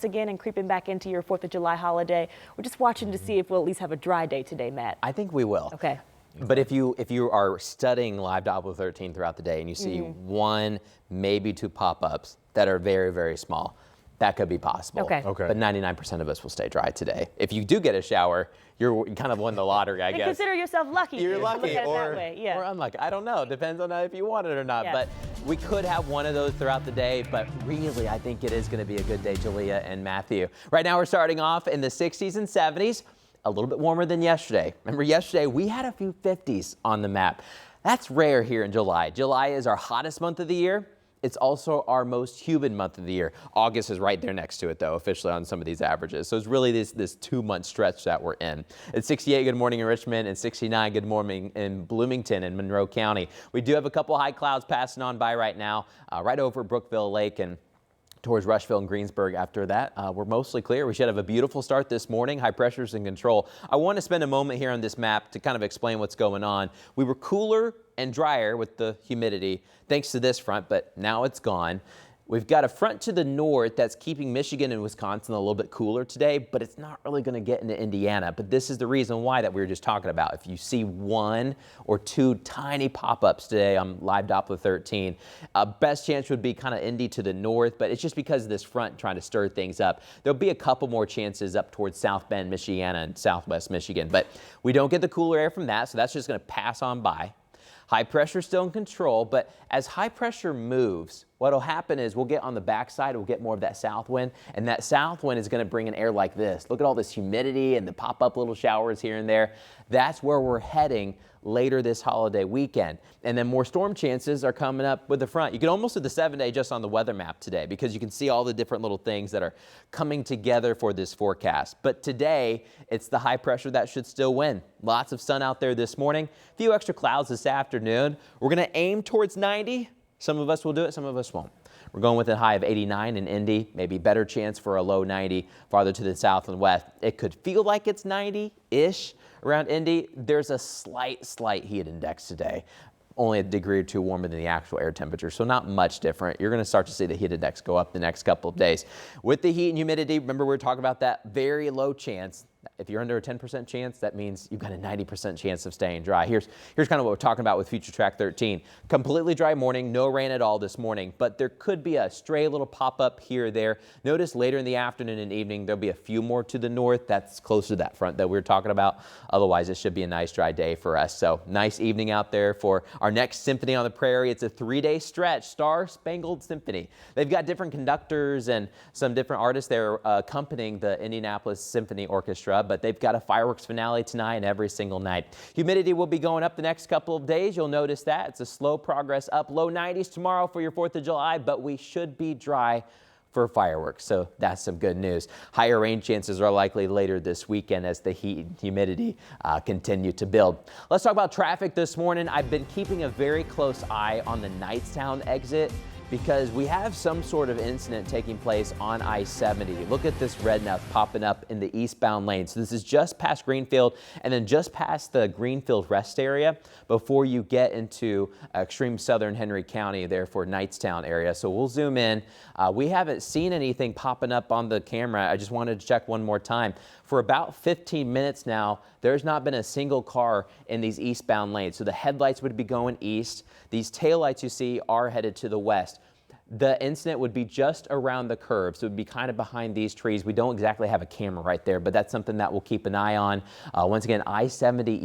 again and creeping back into your 4th of July holiday. We're just watching to see if we'll at least have a dry day today, Matt. I think we will. Okay. But if you are studying live Doppler 13 throughout the day and you see one, maybe two pop-ups that are very, very small, that could be possible. Okay. But 99% of us will stay dry today. If you do get a shower, you kind of won the lottery, I guess. Consider yourself lucky. You're lucky, look at it or, that way. Yeah. or unlucky. I don't know. Depends on if you want it or not. Yeah. But we could have one of those throughout the day. But really, I think it is going to be a good day, Julia and Matthew. Right now, we're starting off in the 60s and 70s. A little bit warmer than yesterday. Remember, yesterday we had a few 50s on the map. That's rare here in July. July is our hottest month of the year. It's also our most humid month of the year. August is right there next to it, though, officially on some of these averages. So it's really this 2-month stretch that we're in. It's 68, good morning in Richmond, and 69, good morning in Bloomington and Monroe County. We do have a couple high clouds passing on by right now, right over Brookville Lake and towards Rushville and Greensburg. After that, we're mostly clear. We should have a beautiful start this morning. High pressure's in control. I want to spend a moment here on this map to kind of explain what's going on. We were cooler and drier with the humidity thanks to this front, but now it's gone. We've got a front to the north that's keeping Michigan and Wisconsin a little bit cooler today, but it's not really going to get into Indiana. But this is the reason why that we were just talking about. If you see one or two tiny pop-ups today on live Doppler 13, best chance would be kind of Indy to the north, but it's just because of this front trying to stir things up. There'll be a couple more chances up towards South Bend, Michiana, and Southwest Michigan, but we don't get the cooler air from that, so that's just going to pass on by. High pressure still in control, but as high pressure moves, what will happen is we'll get on the backside, we'll get more of that south wind, and that south wind is going to bring an air like this. Look at all this humidity and the pop-up little showers here and there. That's where we're heading later this holiday weekend. And then more storm chances are coming up with the front. You can almost do the 7-day just on the weather map today because you can see all the different little things that are coming together for this forecast. But today, it's the high pressure that should still win. Lots of sun out there this morning, a few extra clouds this afternoon. We're going to aim towards 90. Some of us will do it, some of us won't. We're going with a high of 89 in Indy, maybe better chance for a low 90 farther to the south and west. It could feel like it's 90-ish around Indy. There's a slight heat index today. Only a degree or two warmer than the actual air temperature, so not much different. You're going to start to see the heat index go up the next couple of days. With the heat and humidity, remember we were talking about that very low chance. If you're under a 10% chance, that means you've got a 90% chance of staying dry. Here's kind of what we're talking about with Future Track 13. Completely dry morning, no rain at all this morning, but there could be a stray little pop-up here or there. Notice later in the afternoon and evening, there'll be a few more to the north. That's close to that front that we were talking about. Otherwise, it should be a nice dry day for us. So nice evening out there for our next Symphony on the Prairie. It's a 3-day stretch, Star Spangled Symphony. They've got different conductors and some different artists there accompanying the Indianapolis Symphony Orchestra, but they've got a fireworks finale tonight and every single night. Humidity will be going up the next couple of days. You'll notice that. It's a slow progress up. Low 90s tomorrow for your 4th of July, but we should be dry for fireworks, so that's some good news. Higher rain chances are likely later this weekend as the heat and humidity continue to build. Let's talk about traffic this morning. I've been keeping a very close eye on the Knightstown exit because we have some sort of incident taking place on I-70. Look at this red now popping up in the eastbound lane. So this is just past Greenfield and then just past the Greenfield rest area before you get into extreme southern Henry County there for Knightstown area. So we'll zoom in. We haven't seen anything popping up on the camera. I just wanted to check one more time. For about 15 minutes now, there's not been a single car in these eastbound lanes. So the headlights would be going east. These taillights you see are headed to the west. The incident would be just around the curve, so it would be kind of behind these trees. We don't exactly have a camera right there, but that's something that we'll keep an eye on. Once again, I-70